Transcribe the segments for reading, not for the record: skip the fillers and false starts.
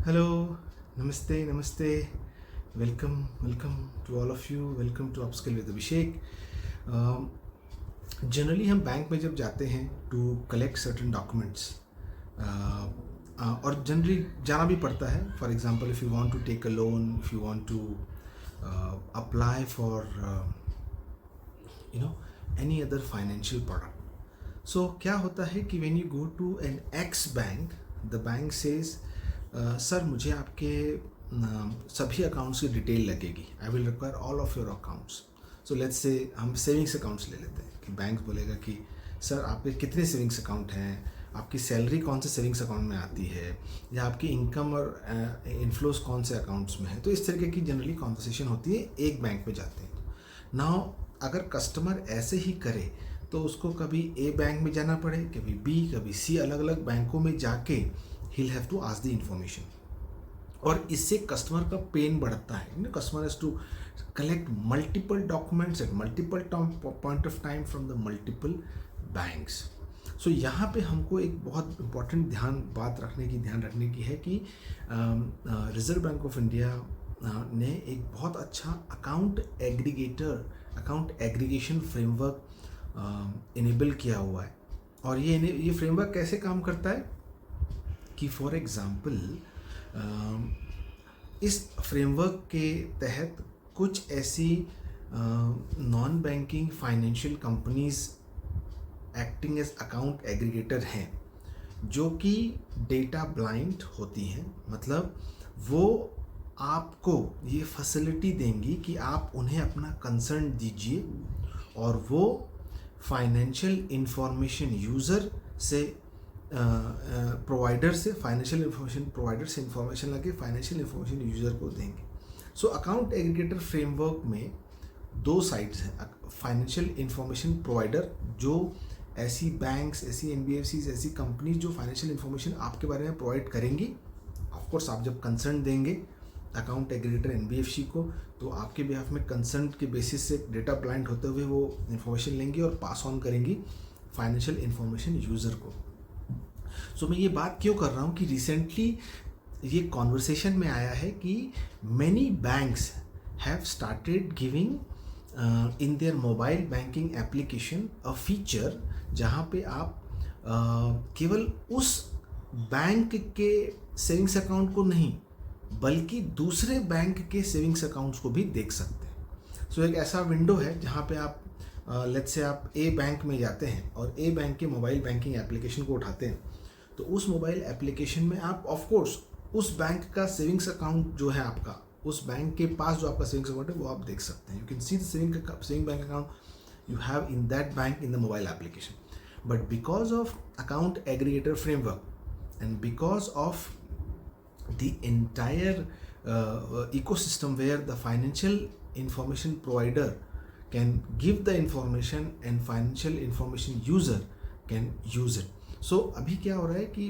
Hello, namaste, namaste. Welcome to all of you. Welcome to Upskill with Abhishek. Generally हम bank में जब जाते हैं टू कलेक्ट सर्टन डॉक्यूमेंट्स और generally जाना भी पड़ता है. For example, if you want to take a loan, if you want to apply for any other financial product. So क्या होता है कि when you go to an X bank, the bank says sir मुझे आपके सभी accounts की detail लगेगी. I will require all of your accounts. So let's say हम सेविंग्स अकाउंट्स ले लेते हैं कि बैंक बोलेगा कि सर आपके कितने सेविंग्स अकाउंट हैं, आपकी सैलरी कौन से सेविंग्स अकाउंट में आती है, या आपकी इनकम और इनफ्लोज कौन से अकाउंट्स में है. तो इस तरीके की जनरली कॉन्वर्सेशन होती है एक बैंक में जाते हैं. नाउ अगर कस्टमर ऐसे ही करे तो उसको कभी ए बैंक में जाना पड़े, कभी बी, कभी सी, अलग अलग बैंकों में जाके he'll have to ask the information. और इससे कस्टमर का पेन बढ़ता है. Customer has to collect multiple documents at multiple point of time from the multiple banks. So यहाँ पे हमको एक बहुत इम्पॉर्टेंट ध्यान रखने की है कि रिजर्व बैंक ऑफ इंडिया ने एक बहुत अच्छा अकाउंट एग्रीगेशन फ्रेमवर्क इनेबल किया हुआ है. और ये फ्रेमवर्क कैसे काम करता है कि फॉर एग्ज़ाम्पल इस फ्रेमवर्क के तहत कुछ ऐसी non banking financial companies acting as account aggregator हैं जो कि डेटा ब्लाइंड होती हैं. मतलब वो आपको ये फैसिलिटी देंगी कि आप उन्हें अपना कंसर्न दीजिए और वो फाइनेंशियल इंफॉर्मेशन यूज़र से प्रोवाइडर से फाइनेंशियल इंफॉर्मेशन प्रोवाइडर से इंफॉर्मेशन लगे फाइनेंशियल इंफॉर्मेशन यूज़र को देंगे. सो अकाउंट एग्रीगेटर फ्रेमवर्क में दो साइड्स हैं. फाइनेंशियल इंफॉर्मेशन प्रोवाइडर जो ऐसी बैंक्स, ऐसी एनबीएफसीज, ऐसी कंपनीज जो फाइनेंशियल इंफॉर्मेशन आपके बारे में प्रोवाइड करेंगी. ऑफकोर्स आप जब कंसर्न देंगे अकाउंट एग्रीगेटर एनबीएफसी को तो आपके बिहाफ में कंसर्न के बेसिस से डेटा ब्लाइंड होते हुए वो इंफॉर्मेशन लेंगी और पास ऑन करेंगी फाइनेंशियल इंफॉर्मेशन यूज़र को. सो मैं ये बात क्यों कर रहा हूँ कि रिसेंटली ये कॉन्वर्सेशन में आया है कि many banks have started giving in their mobile banking application a feature जहाँ पे आप केवल उस बैंक के सेविंग्स अकाउंट को नहीं बल्कि दूसरे बैंक के सेविंग्स अकाउंट्स को भी देख सकते हैं. सो एक ऐसा विंडो है जहाँ पे आप लेट्स से आप ए बैंक में जाते हैं और ए बैंक के मोबाइल बैंकिंग एप्लीकेशन को उठाते हैं. तो उस मोबाइल एप्लीकेशन में आप ऑफ कोर्स उस बैंक का सेविंग्स अकाउंट जो है आपका, उस बैंक के पास जो आपका सेविंग्स अकाउंट है वो आप देख सकते हैं. You can see the saving bank account you have in that bank in the mobile application. But because of account aggregator framework and because of the entire ecosystem where the financial information provider can give the information and financial information user can use it. So अभी क्या हो रहा है कि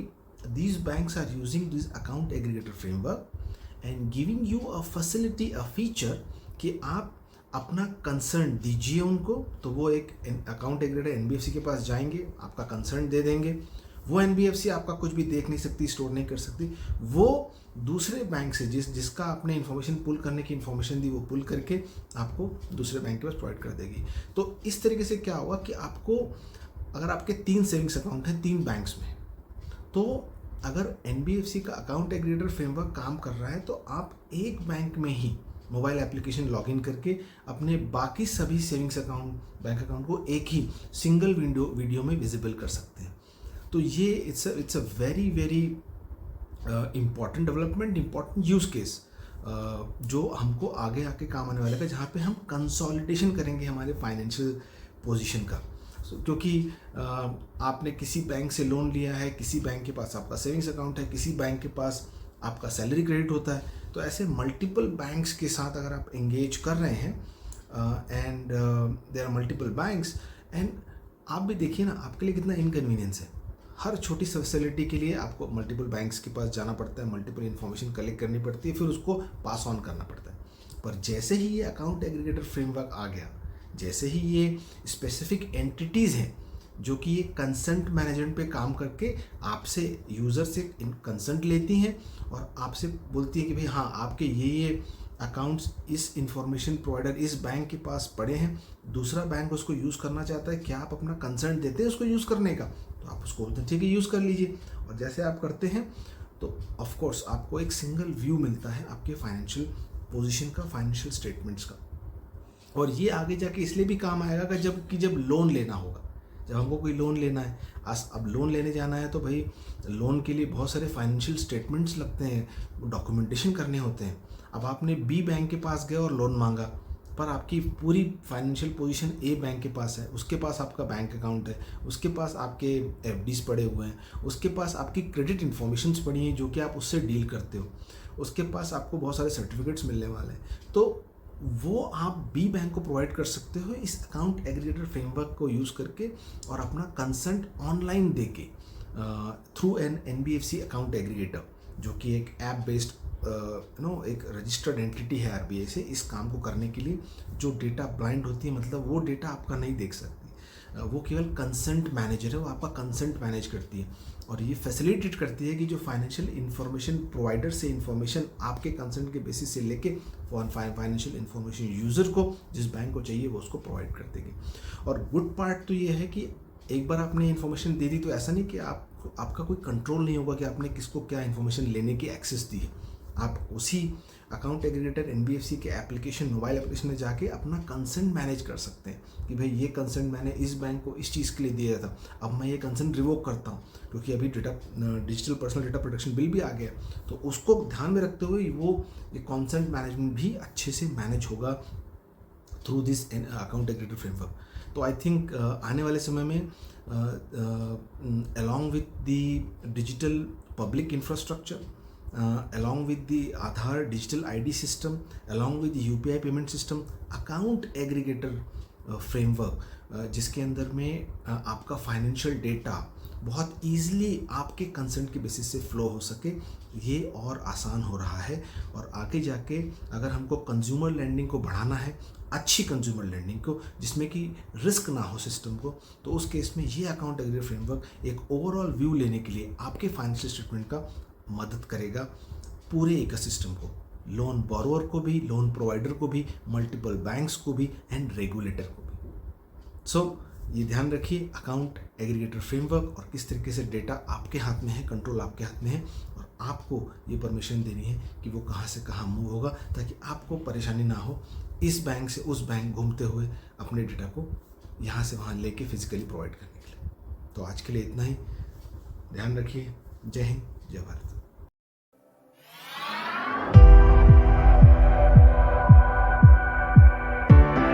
these banks are using this account aggregator framework and giving you a facility, a feature कि आप अपना concern दीजिए उनको. तो वो एक अकाउंट एग्रीगेटर एनबीएफसी के पास जाएंगे, आपका कंसर्न दे देंगे. वो एनबीएफसी आपका कुछ भी देख नहीं सकती, स्टोर नहीं कर सकती. वो दूसरे बैंक से जिसका आपने इन्फॉर्मेशन पुल करने की इन्फॉर्मेशन दी वो पुल करके आपको दूसरे बैंक के पास प्रोवाइड कर देगी. तो इस तरीके से क्या होगा कि आपको अगर आपके 3 सेविंग्स अकाउंट हैं 3 बैंक्स में, तो अगर एनबीएफसी का अकाउंट एग्रीगेटर फ्रेमवर्क काम कर रहा है तो आप एक बैंक में ही मोबाइल एप्लीकेशन लॉगिन करके अपने बाकी सभी सेविंग्स अकाउंट, बैंक अकाउंट को एक ही सिंगल वीडियो में विजिबल कर सकते हैं. तो ये it's a very very important development, important use case जो हमको आगे आके काम आने वाला है, जहाँ पे हम कंसोलिडेशन करेंगे हमारे फाइनेंशियल पोजीशन का. क्योंकि आपने किसी बैंक से लोन लिया है, किसी बैंक के पास आपका सेविंग्स अकाउंट है, किसी बैंक के पास आपका सैलरी क्रेडिट होता है. तो ऐसे मल्टीपल बैंक्स के साथ अगर आप एंगेज कर रहे हैं and there are multiple banks, and आप भी देखिए ना आपके लिए कितना इनकन्वीनियंस है. हर छोटी फैसिलिटी के लिए आपको मल्टीपल बैंक्स के पास जाना पड़ता है, मल्टीपल इन्फॉर्मेशन कलेक्ट करनी पड़ती है, फिर उसको पास ऑन करना पड़ता है. पर जैसे ही ये अकाउंट एग्रीगेटर फ्रेमवर्क आ गया, जैसे ही ये स्पेसिफिक एंटिटीज़ हैं जो कि ये कंसेंट मैनेजमेंट पे काम करके आपसे, यूज़र से कंसेंट लेती हैं और आपसे बोलती है कि भाई हाँ, आपके ये अकाउंट्स इस इंफॉर्मेशन प्रोवाइडर इस बैंक के पास पड़े हैं, दूसरा बैंक उसको यूज़ करना चाहता है, क्या आप अपना कंसेंट देते हैं उसको यूज़ करने का? तो आप उसको बोलते हैं ठीक है यूज़ कर लीजिए। और जैसे आप करते हैं तो ऑफ कोर्स आपको एक सिंगल व्यू मिलता है आपके फाइनेंशियल पोजीशन का, फाइनेंशियल स्टेटमेंट्स का। और ये आगे जाके इसलिए भी काम आएगा कि जब लोन लेना होगा, जब हमको कोई लोन लेना है, अब लोन लेने जाना है तो भाई लोन के लिए बहुत सारे फाइनेंशियल स्टेटमेंट्स लगते हैं, डॉक्यूमेंटेशन करने होते हैं। अब आपने बी बैंक के पास गए और लोन मांगा, पर आपकी पूरी फाइनेंशियल पोजीशन ए बैंक के पास है, उसके पास आपका बैंक अकाउंट है, उसके पास आपके एफडीज पड़े हुए हैं, उसके पास आपकी क्रेडिट इन्फॉर्मेशंस पड़ी हैं जो कि आप उससे डील करते हो, उसके पास आपको बहुत सारे सर्टिफिकेट्स मिलने वाले हैं। तो वो आप बी बैंक को प्रोवाइड कर सकते हो इस अकाउंट एग्रीगेटर फ्रेमवर्क को यूज़ करके, और अपना कंसेंट ऑनलाइन दे के through an NBFC account aggregator, जो कि एक ऐप बेस्ड एक रजिस्टर्ड एंटिटी है आरबीआई से इस काम को करने के लिए। जो डेटा ब्लाइंड होती है, मतलब वो डेटा आपका नहीं देख सकती, वो केवल कंसेंट मैनेजर है, वो आपका कंसेंट मैनेज करती है और ये फैसिलिटेट करती है कि जो फाइनेंशियल इन्फॉर्मेशन प्रोवाइडर से इन्फॉर्मेशन आपके कंसेंट के बेसिस से लेके फाइनेंशियल इन्फॉर्मेशन यूज़र को जिस बैंक को चाहिए वो उसको प्रोवाइड कर देगी। और गुड पार्ट तो ये है कि एक बार आपने इन्फॉर्मेशन दे दी तो ऐसा नहीं कि आपका कोई कंट्रोल नहीं होगा कि आपने किसको क्या इन्फॉर्मेशन लेने की एक्सेस दी है। आप उसी अकाउंट एग्रीगेटर एनबीएफसी के एप्लीकेशन, मोबाइल एप्लीकेशन में जाके अपना कंसेंट मैनेज कर सकते हैं कि भाई ये कंसेंट मैंने इस बैंक को इस चीज़ के लिए दिया था, अब मैं ये कंसेंट रिवोक करता हूँ, क्योंकि अभी digital personal data protection bill भी आ गया, तो उसको ध्यान में रखते हुए ये कंसेंट मैनेजमेंट भी अच्छे से मैनेज होगा through this account aggregator framework. तो आई थिंक आने वाले समय में along with the digital public infrastructure, along with the Aadhaar digital ID system, along with the UPI payment system, account aggregator framework, जिसके अंदर में आपका फाइनेंशियल डेटा बहुत ईजिली आपके कंसेंट के बेसिस से फ्लो हो सके, ये और आसान हो रहा है। और आगे जाके अगर हमको कंज्यूमर लेंडिंग को बढ़ाना है, अच्छी कंज्यूमर लेंडिंग को जिसमें कि रिस्क ना हो सिस्टम को, तो उस केस में ये अकाउंट एग्रीगेटर फ्रेमवर्क एक ओवरऑल व्यू लेने के लिए आपके फाइनेंशियल स्टेटमेंट का मदद करेगा, पूरे इकोसिस्टम को, लोन बोरोवर को भी, लोन प्रोवाइडर को भी, मल्टीपल बैंक्स को भी एंड रेगुलेटर को भी। सो ये ध्यान रखिए, अकाउंट एग्रीगेटर फ्रेमवर्क और किस तरीके से डेटा आपके हाथ में है, कंट्रोल आपके हाथ में है, और आपको ये परमिशन देनी है कि वो कहाँ से कहाँ मूव होगा, ताकि आपको परेशानी ना हो इस बैंक से उस बैंक घूमते हुए अपने डेटा को यहाँ से वहाँ लेके फिजिकली प्रोवाइड करने के लिए। तो आज के लिए इतना ही, ध्यान रखिए। जय हिंद, जय भारत।